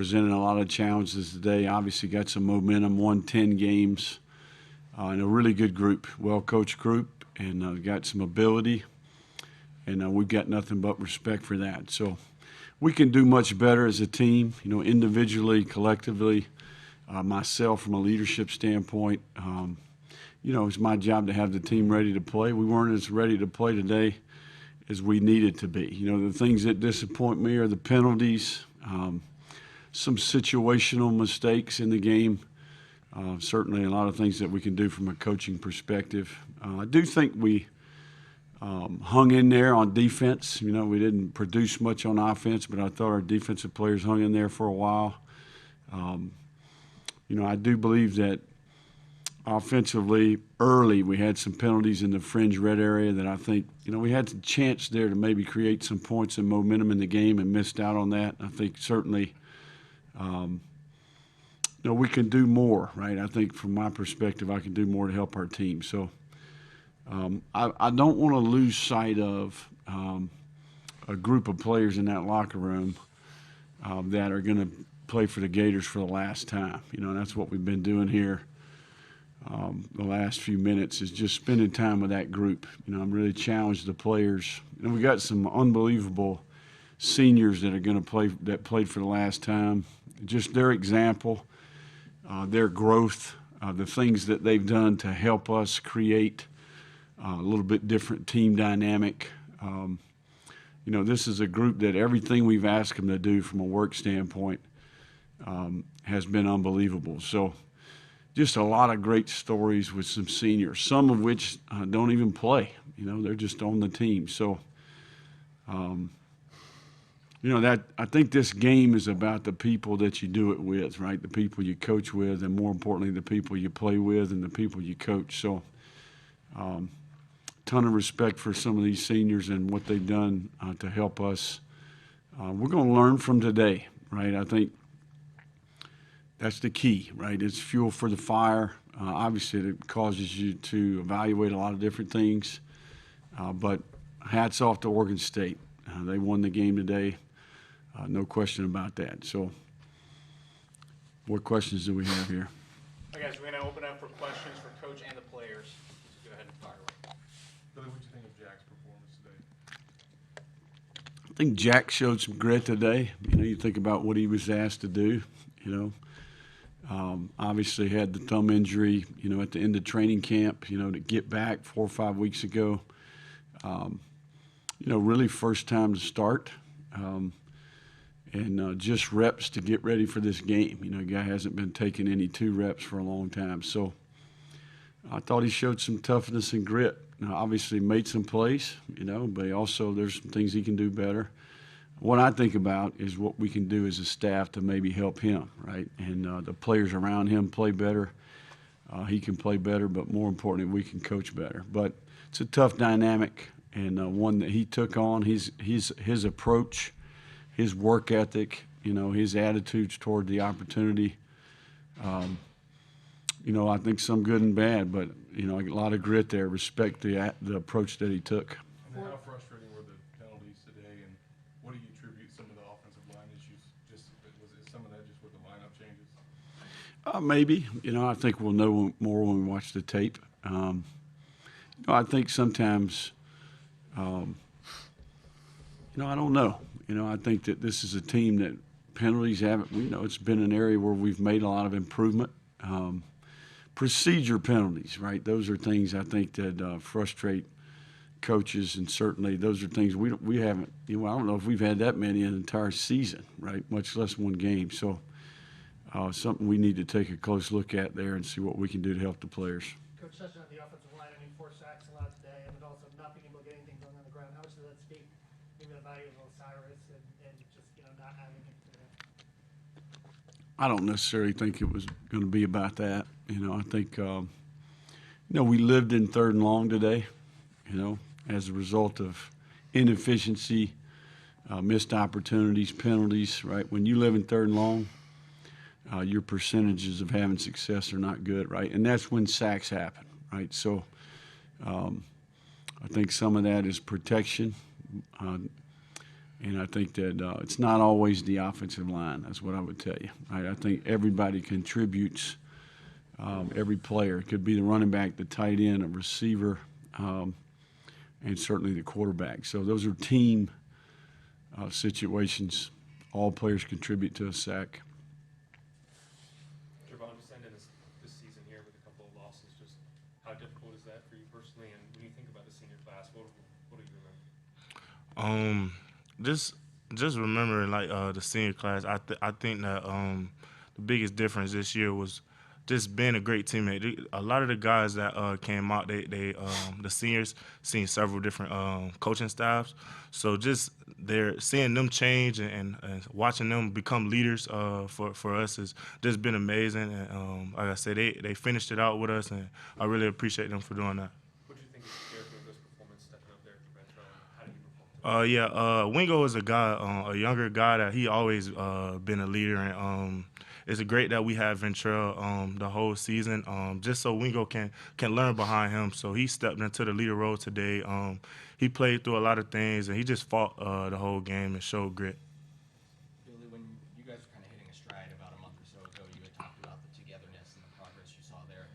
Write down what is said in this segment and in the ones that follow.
presented a lot of challenges today. Obviously got some momentum, won 10 games, and a really good group, well-coached group, and got some ability, and we've got nothing but respect for that. So we can do much better as a team, individually, collectively. Myself, from a leadership standpoint, it's my job to have the team ready to play. We weren't as ready to play today as we needed to be. The things that disappoint me are the penalties, some situational mistakes in the game. Certainly a lot of things that we can do from a coaching perspective. I do think we hung in there on defense. We didn't produce much on offense, but I thought our defensive players hung in there for a while. I do believe that offensively, early, we had some penalties in the fringe red area that I think, we had a chance there to maybe create some points and momentum in the game and missed out on that. I think certainly, we can do more, right? I think from my perspective, I can do more to help our team. So I don't want to lose sight of a group of players in that locker room that are going to play for the Gators for the last time. That's what we've been doing here the last few minutes, is just spending time with that group. I'm really challenged the players. We got some unbelievable seniors that are going to play, that played for the last time. Just their example, their growth, the things that they've done to help us create a little bit different team dynamic. This is a group that everything we've asked them to do from a work standpoint has been unbelievable. So just a lot of great stories with some seniors, some of which don't even play. They're just on the team. So, that I think this game is about the people that you do it with, right? The people you coach with, and more importantly, the people you play with and the people you coach. So, ton of respect for some of these seniors and what they've done to help us. We're going to learn from today, right? I think that's the key, right? It's fuel for the fire. Obviously, it causes you to evaluate a lot of different things. But hats off to Oregon State. They won the game today. No question about that. So what questions do we have here? All right, guys, we're going to open up for questions for Coach and the players. So go ahead and fire away. Billy, what do you think of Jack's performance today? I think Jack showed some grit today. You think about what he was asked to do, Obviously had the thumb injury, at the end of training camp, to get back 4 or 5 weeks ago. Really first time to start. And just reps to get ready for this game. A guy hasn't been taking any 2 reps for a long time. So I thought he showed some toughness and grit. Now, obviously made some plays, but also there's some things he can do better. What I think about is what we can do as a staff to maybe help him, right? And the players around him play better. He can play better, but more importantly, we can coach better. But it's a tough dynamic, and one that he took on. His approach, his work ethic, his attitudes toward the opportunity. I think some good and bad, but a lot of grit there. Respect the approach that he took. And how frustrating were the penalties today, and what do you attribute some of the offensive line issues? Is some of that just with the lineup changes? Maybe. I think we'll know more when we watch the tape. I think sometimes, I don't know. I think that this is a team that penalties haven't, it's been an area where we've made a lot of improvement. Procedure penalties, right? Those are things I think that frustrate coaches, and certainly those are things we haven't, I don't know if we've had that many in an entire season, right? Much less one game. So something we need to take a close look at there and see what we can do to help the players. Coach, touching on the offensive line, 4 sacks allowed today, and also not being able to get anything done on the ground. How much does that speak maybe the value of Osiris and just not having it today? I don't necessarily think it was going to be about that. I think we lived in 3rd and long today. As a result of inefficiency, missed opportunities, penalties. Right, when you live in 3rd and long, your percentages of having success are not good, right? And that's when sacks happen, right? So I think some of that is protection. And I think that it's not always the offensive line. That's what I would tell you. I think everybody contributes. Every player. It could be the running back, the tight end, a receiver, and certainly the quarterback. So those are team situations. All players contribute to a sack. Javon, just ending this season here with a couple of losses, just how difficult is that for you personally? And when you think about the senior class, what do you remember? Just remembering like the senior class, I think that the biggest difference this year was just being a great teammate. A lot of the guys that came out, the seniors, seen several different coaching staffs. So just seeing them change and watching them become leaders for us has just been amazing. And like I said, they finished it out with us, and I really appreciate them for doing that. What do you think is Derek Wingo's performance stepping up there at the bench role? How did he perform? Wingo is a guy, a younger guy that he always been a leader, and it's great that we have Ventrell the whole season, just so Wingo can learn behind him. So he stepped into the leader role today. He played through a lot of things, and he just fought the whole game and showed grit. Billy, when you guys were kind of hitting a stride about a month or so ago, you had talked about the togetherness and the progress you saw there.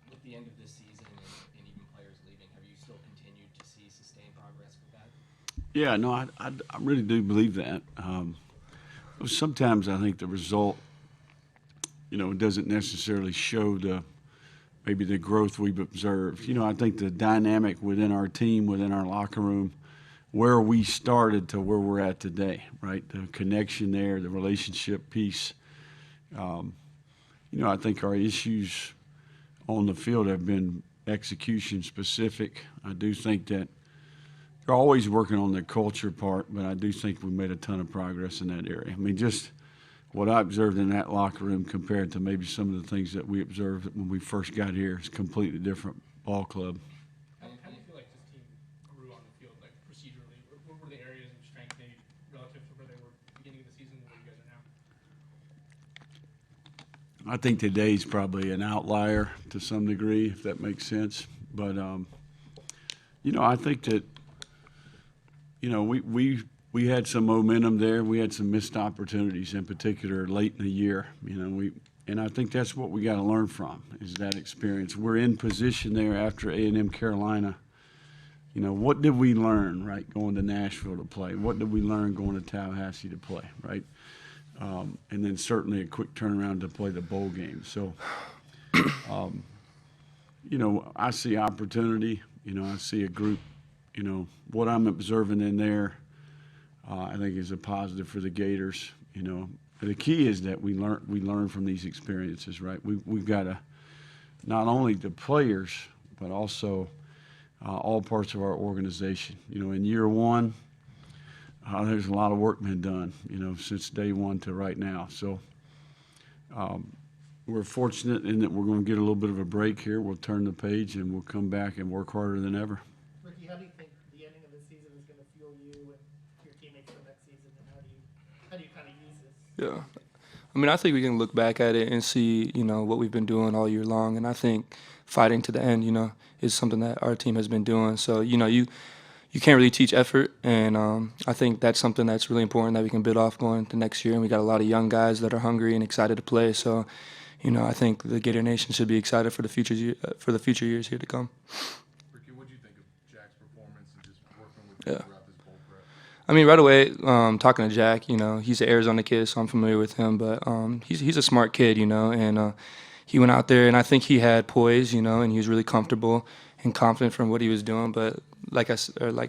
With the end of this season and even players leaving, have you still continued to see sustained progress with that? Yeah, no, I really do believe that. Sometimes I think the result, doesn't necessarily show maybe the growth we've observed. I think the dynamic within our team, within our locker room, where we started to where we're at today, right? The connection there, the relationship piece. I think our issues on the field have been execution specific. I do think that they're always working on the culture part, but I do think we made a ton of progress in that area. I mean, just what I observed in that locker room compared to maybe some of the things that we observed when we first got here is a completely different ball club. How do you feel like this team grew on the field, like procedurally? What were the areas of strength maybe relative to where they were beginning of the season and where you guys are now? I think today's probably an outlier to some degree, if that makes sense. But, I think that, we had some momentum there. We had some missed opportunities, in particular, late in the year. And I think that's what we got to learn from, is that experience. We're in position there after A&M Carolina. What did we learn, right, going to Nashville to play? What did we learn going to Tallahassee to play, right? And then certainly a quick turnaround to play the bowl game. So, I see opportunity. I see a group. What I'm observing in there, I think is a positive for the Gators. The key is that we learn from these experiences, right? We've got to not only the players, but also all parts of our organization. In year one, there's a lot of work been done, since day one to right now. So we're fortunate in that we're going to get a little bit of a break here. We'll turn the page and we'll come back and work harder than ever. Ricky, how do you think the ending of the season is going to fuel you and your teammates for next season, and how do you kind of use this? Yeah. I mean, I think we can look back at it and see, what we've been doing all year long. And I think fighting to the end, is something that our team has been doing. So, you can't really teach effort. And I think that's something that's really important that we can build off going to next year. And we got a lot of young guys that are hungry and excited to play. So, I think the Gator Nation should be excited for the future years here to come. Ricky, what do you think of Jack's performance and just working with Yeah. him throughout this bowl prep? I mean, right away, talking to Jack, he's an Arizona kid, so I'm familiar with him. But he's a smart kid, and he went out there, and I think he had poise, and he was really comfortable and confident from what he was doing. But like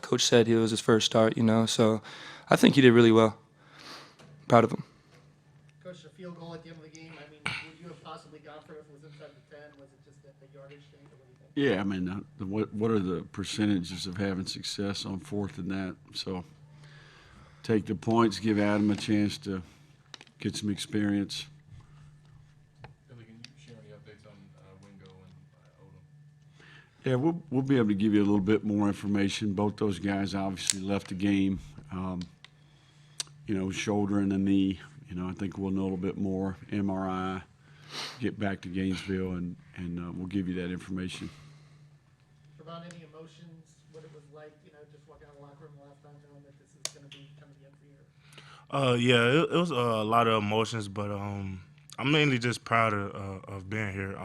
Coach said, it was his first start, so I think he did really well. Proud of him. Coach, the field goal at the end of the game, I mean, would you have possibly gone for it if it was inside the 10? Was it just a yardage thing, or what do you think? Yeah, I mean, what are the percentages of having success on fourth and that? So take the points, give Adam a chance to get some experience. Billy, can you share any updates on Wingo and Odom? Yeah, we'll be able to give you a little bit more information. Both those guys obviously left the game, shoulder and the knee. I think we'll know a little bit more. MRI, get back to Gainesville, and we'll give you that information. Ravon, any emotions what it was like, just walking out of the locker room the last time, knowing that this is going to be kind of the end of the year? Yeah, it was a lot of emotions, but I'm mainly just proud of being here.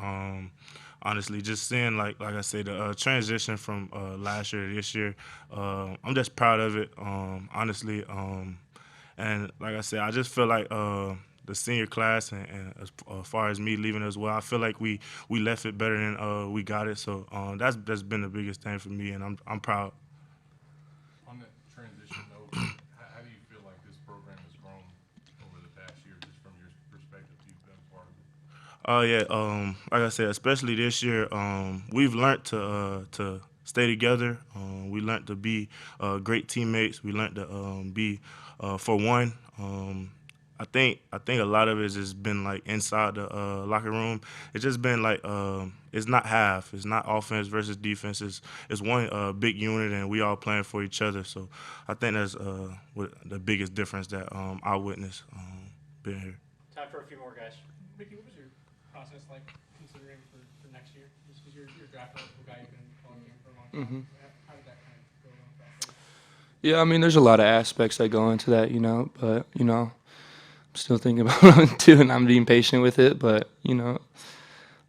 Honestly, just seeing like I said, the transition from last year to this year, I'm just proud of it. Honestly, and like I said, I just feel like the senior class and as far as me leaving as well, I feel like we left it better than we got it. So that's been the biggest thing for me, and I'm proud. On that transition over, how do you feel like this program has grown over the past year, just from your perspective? You've been a part of it. Yeah, like I said, especially this year, we've learned to stay together. We learned to be great teammates. We learned to be for one. I think a lot of it has been like inside the locker room. It's just been like it's not half. It's not offense versus defense. It's one big unit, and we all playing for each other. So I think that's what the biggest difference that I witnessed being here. Time for a few more guys. Mickey, what was your process like considering for next year? Just because you're a draft eligible guy, you've been calling game for a long time. How did that kind of go along process? Yeah, I mean, there's a lot of aspects that go into that, but, I'm still thinking about it too, and I'm being patient with it, but,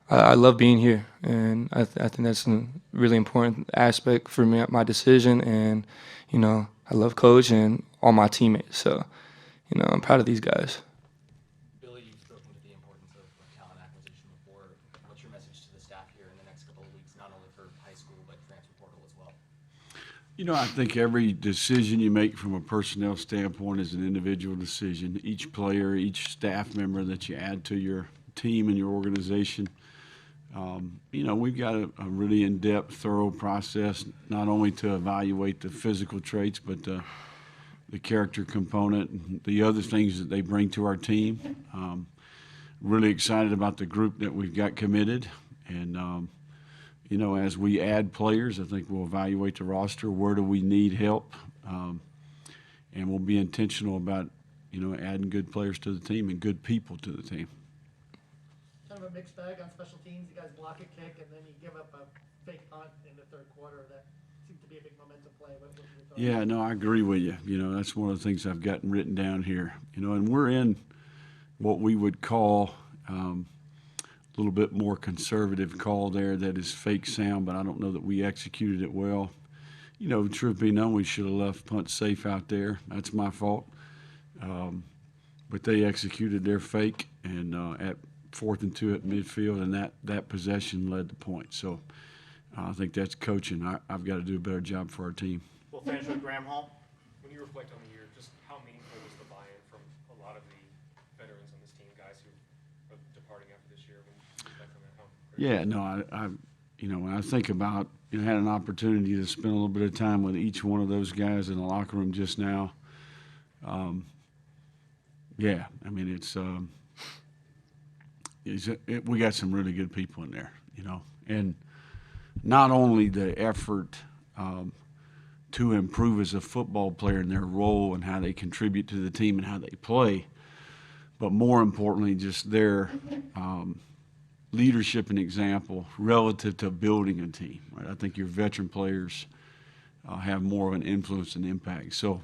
I love being here, and I think that's a really important aspect for me, my decision, and, I love Coach and all my teammates, so, I'm proud of these guys. Billy, you've spoken to the importance of talent acquisition before. What's your message to the staff here in the next couple of weeks, not only for high school, but transfer portal as well? I think every decision you make from a personnel standpoint is an individual decision. Each player, each staff member that you add to your team and your organization, we've got a really in-depth, thorough process, not only to evaluate the physical traits, but the character component and the other things that they bring to our team. Really excited about the group that we've got committed. And, as we add players, I think we'll evaluate the roster. Where do we need help? And we'll be intentional about, adding good players to the team and good people to the team. Kind of a mixed bag on special teams. You guys block a kick, and then you give up a fake punt in the third quarter. That seemed to be a big momentum play. What were your thoughts? Yeah, no, I agree with you. That's one of the things I've gotten written down here. And we're in what we would call a little bit more conservative call there that is fake sound, but I don't know that we executed it well. Truth be known, we should have left punt safe out there. That's my fault. But they executed their fake, and at 4th and 2 at midfield, and that possession led to points. So I think that's coaching. I've got to do a better job for our team. We'll finish with Graham Hall. When you reflect on the year, just how meaningful was the buy-in from a lot of the veterans on this team, guys who are departing after this year? When you reflect on that, how Yeah, no, when I think about, had an opportunity to spend a little bit of time with each one of those guys in the locker room just now. Yeah, I mean, we got some really good people in there, and not only the effort to improve as a football player in their role and how they contribute to the team and how they play, but more importantly, just their leadership and example relative to building a team. Right? I think your veteran players have more of an influence and impact. So,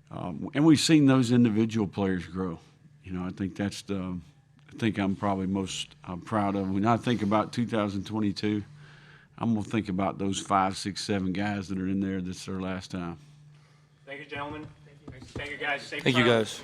and we've seen those individual players grow. I think that's I think I'm probably most proud of. When I think about 2022, I'm going to think about those 5, 6, 7 guys that are in there. This is their last time. Thank you, gentlemen. Thank you, guys. Safe Thank you, travel. guys.